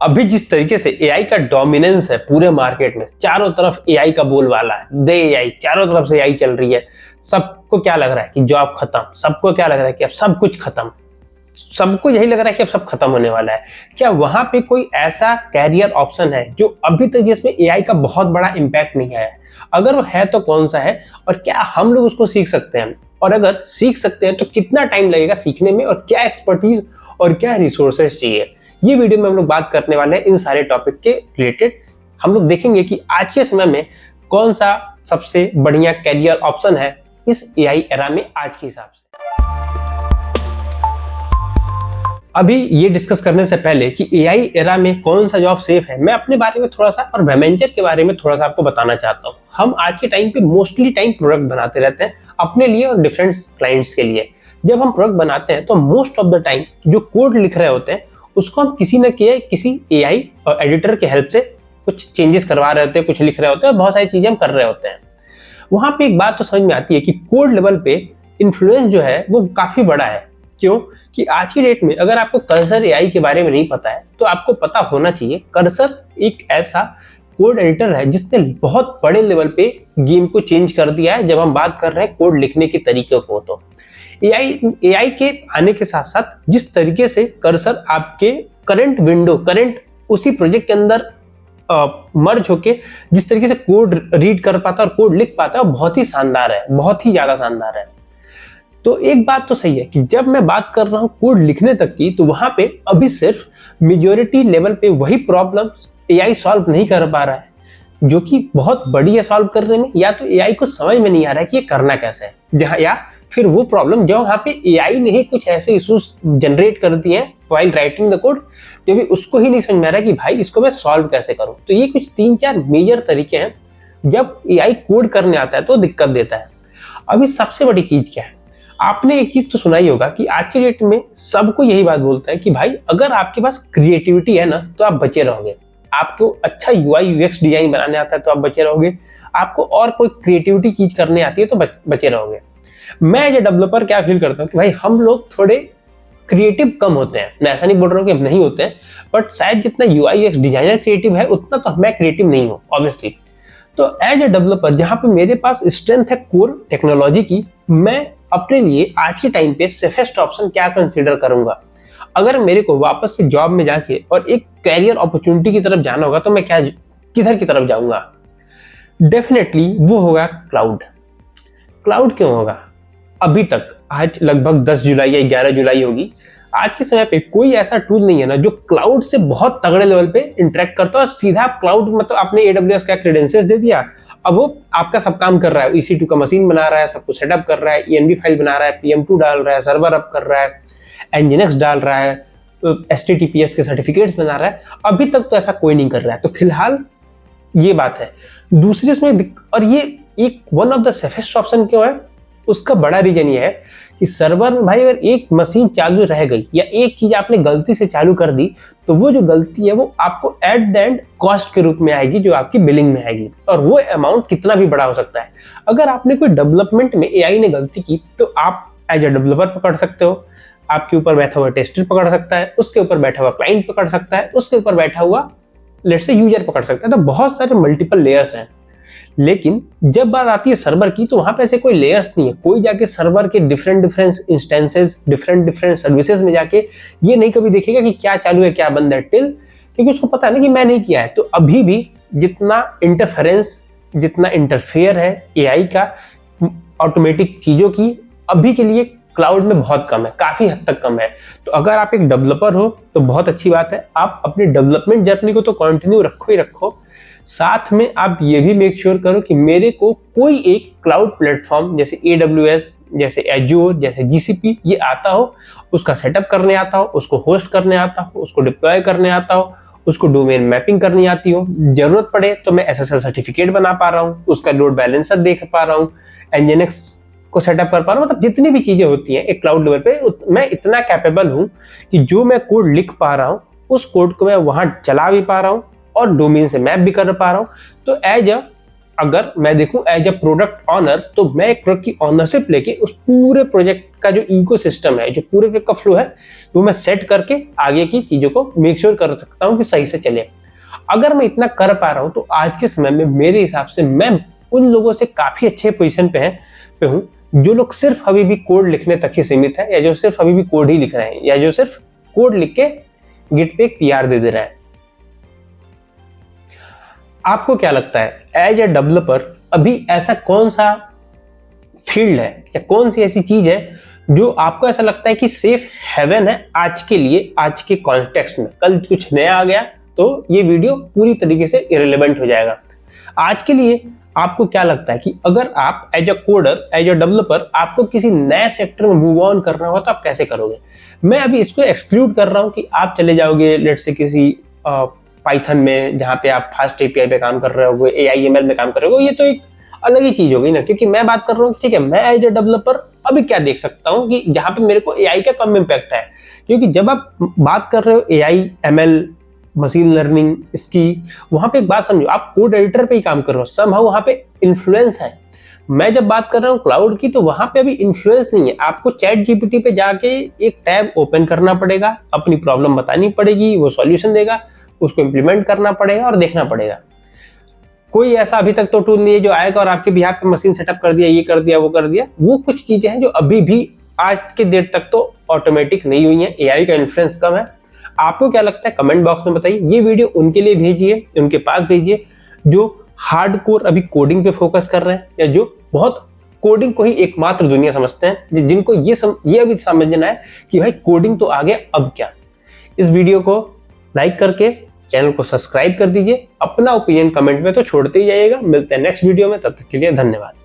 अभी जिस तरीके से एआई का डोमिनेंस है पूरे मार्केट में, चारों तरफ एआई का बोलबाला है, दे एआई, चारों तरफ से एआई चल रही है। सबको क्या लग रहा है कि जॉब खत्म, सबको क्या लग रहा है कि अब सब कुछ खत्म, सबको यही लग रहा है कि अब सब खत्म होने वाला है। क्या वहां पे कोई ऐसा कैरियर ऑप्शन है जो अभी तक जिसमें एआई का बहुत बड़ा इंपैक्ट नहीं आया है? अगर वो है तो कौन सा है, और क्या हम लोग उसको सीख सकते हैं? और अगर सीख सकते हैं तो कितना टाइम लगेगा सीखने में, और क्या एक्सपर्टीज और क्या रिसोर्सेज चाहिए? ये वीडियो में हम लोग बात करने वाले हैं इन सारे टॉपिक के रिलेटेड। हम लोग देखेंगे कि आज के समय में कौन सा सबसे बढ़िया कैरियर ऑप्शन है इस एआई एरा में आज के हिसाब से। अभी ये डिस्कस करने से पहले कि एआई एरा में कौन सा जॉब सेफ है, मैं अपने बारे में थोड़ा सा और वेमेंचर के बारे में थोड़ा सा आपको बताना चाहता हूँ। हम आज के टाइम पे मोस्टली टाइम प्रोडक्ट बनाते रहते हैं अपने लिए और डिफरेंट क्लाइंट्स के लिए। जब हम प्रोडक्ट बनाते हैं तो मोस्ट ऑफ द टाइम जो कोड लिख रहे होते हैं उसको हम किसी एआई और एडिटर के हेल्प से कुछ चेंजेस करवा रहे होते हैं, कुछ लिख रहे होते हैं और बहुत सारी चीजें हम कर रहे होते हैं। वहां पे एक बात तो समझ में आती है कि कोड लेवल पे इन्फ्लुएंस जो है वो काफी बड़ा है। क्यों? कि आज की डेट में अगर आपको कर्सर एआई के बारे में नहीं पता है तो आपको पता होना चाहिए, कर्सर एक ऐसा कोड एडिटर है जिसने बहुत बड़े लेवल पे गेम को चेंज कर दिया है जब हम बात कर रहे हैं कोड लिखने के तरीके को। तो एआई के आने के साथ साथ जिस तरीके से कर्सर आपके करंट उसी प्रोजेक्ट के अंदर मर्ज होके जिस तरीके से कोड रीड कर पाता है और कोड लिख पाता है वो बहुत ही शानदार है, बहुत ही ज्यादा शानदार है। तो एक बात तो सही है कि जब मैं बात कर रहा हूं कोड लिखने तक की, तो वहां पे अभी सिर्फ मेजॉरिटी लेवल पे वही प्रॉब्लम्स एआई सॉल्व नहीं कर पा रहा है जो कि बहुत बड़ी है सॉल्व करने में, या तो एआई को समझ में नहीं आ रहा है कि ये करना कैसे है, जहां या फिर वो प्रॉब्लम जो वहां पे एआई ने ही कुछ ऐसे इश्यूज जनरेट कर दिए हैं व्हाइल राइटिंग द कोड, जो भी उसको ही नहीं समझ में आ रहा है कि भाई इसको मैं सॉल्व कैसे करूं। तो ये कुछ 3-4 मेजर तरीके हैं जब एआई कोड करने आता है तो दिक्कत देता है। अभी सबसे बड़ी चीज क्या है, आपने एक चीज तो सुना ही होगा कि आज के डेट में सबको यही बात बोलता है कि भाई अगर आपके पास क्रिएटिविटी है ना तो आप बचे रहोगे, आपको अच्छा यूआई यूएक्स डिजाइन बनाने आता है तो आप बचे रहोगे, आपको और कोई क्रिएटिविटी चीज करने आती है तो बचे रहोगे। मैं एज ए डेवलपर क्या फील करता हूँ कि भाई हम लोग थोड़े क्रिएटिव कम होते हैं। मैं ऐसा नहीं बोल रहा हूँ कि हम नहीं होते हैं, बट शायद जितना यूआई यूएक्स डिजाइनर क्रिएटिव है उतना तो मैं क्रिएटिव नहीं हूँ ऑब्वियसली। तो एज ए डेवलपर जहां पे मेरे पास स्ट्रेंथ है कोर टेक्नोलॉजी की, मैं अपने लिए आज के टाइम पे सेफेस्ट ऑप्शन क्या कंसीडर करूंगा। अगर मेरे को वापस से जॉब में जाके और एक कैरियर अपॉर्चुनिटी की तरफ जाना होगा तो मैं किधर की तरफ जाऊंगा? डेफिनेटली वो होगा क्लाउड। क्लाउड क्यों होगा? अभी तक आज लगभग 10 जुलाई या 11 जुलाई होगी, आज के समय पे कोई ऐसा टूल नहीं है ना जो क्लाउड से बहुत तगड़े लेवल पे इंटरेक्ट करता है। सीधा क्लाउड मतलब आपने AWS का क्रेडेंशियल्स दे दिया, अब वो आपका सब काम कर रहा है, EC2 का मशीन बना रहा है, सब कुछ सेटअप कर रहा है, ENB फाइल बना रहा है, PM2 डाल रहा है, सर्वर अप कर रहा है, Nginx डाल रहा है, HTTPS के सर्टिफिकेट्स बना रहा है। अभी तक तो ऐसा कोई नहीं कर रहा है, तो फिलहाल ये बात है। दूसरी इसमें और ये एक one of the safest option क्यों है, उसका बड़ा रीजन ये है कि सर्वर में भाई अगर एक मशीन चालू रह गई या एक चीज आपने गलती से चालू कर दी तो वो जो गलती है वो आपको एट द एंड कॉस्ट के रूप में आएगी, जो आपकी बिलिंग में आएगी, और वो अमाउंट कितना भी बड़ा हो सकता है। अगर आपने कोई डेवलपमेंट में एआई ने गलती की तो आप एज ए डेवलपर पकड़ सकते हो, आपके ऊपर बैठा हुआ टेस्टर पकड़ सकता है, उसके ऊपर बैठा हुआ क्लाइंट पकड़ सकता है, उसके ऊपर बैठा हुआ लेट्स से यूजर पकड़ सकता है। तो बहुत सारे मल्टीपल लेयर्स हैं। लेकिन जब बात आती है सर्वर की तो वहां पे ऐसे कोई लेयर्स नहीं है। कोई जाके सर्वर के डिफरेंट इंस्टेंसेस, डिफरेंट सर्विसेज में जाके ये नहीं कभी देखेगा कि क्या चालू है क्या बंद है, क्योंकि उसको पता है ना कि मैं नहीं किया है। तो अभी भी जितना इंटरफेरेंस, जितना इंटरफेयर है एआई का ऑटोमेटिक चीजों की, अभी के लिए क्लाउड में बहुत कम है, काफी हद तक कम है। तो अगर आप एक डेवलपर हो तो बहुत अच्छी बात है, आप अपनी डेवलपमेंट जर्नी को तो कंटिन्यू रखो ही रखो, साथ में आप ये भी मेक श्योर करो कि मेरे को कोई एक क्लाउड प्लेटफॉर्म जैसे AWS, जैसे Azure, जैसे GCP ये आता हो, उसका सेटअप करने आता हो, उसको होस्ट करने आता हो, उसको डिप्लॉय करने आता हो, उसको डोमेन मैपिंग करनी आती हो, जरूरत पड़े तो मैं SSL सर्टिफिकेट बना पा रहा हूँ, उसका लोड बैलेंसर देख पा रहा हूँ, Nginx को सेटअप कर पा रहा हूँ। मतलब जितनी भी चीजें होती हैं एक क्लाउड लेवल पे मैं इतना कैपेबल हूँ कि जो मैं कोड लिख पा रहा हूँ उस कोड को मैं वहां चला भी पा रहा हूँ और डोमेन से मैप भी कर पा रहा हूँ। तो एज अ अगर मैं देखूं एज ए प्रोडक्ट ऑनर, तो मैं एक प्रोडक्ट की ऑनरशिप लेके उस पूरे प्रोजेक्ट का जो इकोसिस्टम है, जो पूरे प्रोजेक्ट का फ्लो है, वो मैं सेट करके आगे की चीजों को मेक श्योर कर सकता हूं कि सही से चले। अगर मैं इतना कर पा रहा हूं तो आज के समय में मेरे हिसाब से मैं उन लोगों से काफी अच्छे पोजीशन पे हूं जो लोग सिर्फ अभी भी कोड लिखने तक ही सीमित है, या जो सिर्फ अभी भी कोड ही लिख रहे हैं, या जो सिर्फ कोड लिख के गिट पे PR दे रहा है। आपको क्या लगता है एज ए डेवलपर अभी ऐसा कौन सा फील्ड है या कौन सी ऐसी चीज है जो आपको ऐसा लगता है कि सेफ हेवन है आज के लिए, आज के कॉन्टेक्स्ट में? कल कुछ नया आ गया तो ये वीडियो पूरी तरीके से इरेलेवेंट हो जाएगा। आज के लिए आपको क्या लगता है कि अगर आप as a coder, as a developer, आपको किसी नए सेक्टर में मूव ऑन करना होगा तो आप कैसे करोगे? मैं अभी इसको एक्सक्लूड कर रहा हूं कि आप चले जाओगे लेट से किसी पाइथन में, जहां पे आप फास्ट API पे काम कर रहे होगे, AI/ML में काम कर रहे हो, ये तो एक अलग ही चीज हो गई ना। क्योंकि मैं बात कर रहा हूँ ठीक है, मैं एज ए डेवलपर अभी क्या देख सकता हूँ कि जहां पे मेरे को AI का कम इम्पैक्ट है। क्योंकि जब आप बात कर रहे हो AI/ML, मशीन लर्निंग, इसकी, वहां पे एक बात समझो, आप कोड एडिटर पे ही काम कर रहे हो, समहाउ वहां पे इन्फ्लुएंस है। मैं जब बात कर रहा हूँ क्लाउड की, तो वहां पे अभी इन्फ्लुएंस नहीं है। आपको ChatGPT पे जाके एक टैब ओपन करना पड़ेगा, अपनी प्रॉब्लम बतानी पड़ेगी, वो सॉल्यूशन देगा, उसको इंप्लीमेंट करना पड़ेगा और देखना पड़ेगा। कोई ऐसा अभी तक तो टूल नहीं है जो आएगा और आपके बिहाफ पे मशीन सेटअप कर दिया, ये कर दिया, वो कर दिया। वो कुछ चीजें हैं जो अभी भी आज के डेट तक तो ऑटोमेटिक नहीं हुई हैं। AI का इन्फ्लुएंस कम है। आपको क्या लगता है कमेंट बॉक्स में बताइए। ये वीडियो उनके लिए भेजिए, उनके पास भेजिए जो हार्डकोर अभी कोडिंग पे फोकस कर रहे हैं, या जो बहुत कोडिंग को ही एकमात्र दुनिया समझते हैं, जिनको ये अभी समझना है कि भाई कोडिंग तो आ गया, अब क्या। इस वीडियो को लाइक करके चैनल को सब्सक्राइब कर दीजिए। अपना ओपिनियन कमेंट में तो छोड़ते ही जाइएगा। मिलते हैं नेक्स्ट वीडियो में, तब तक के लिए धन्यवाद।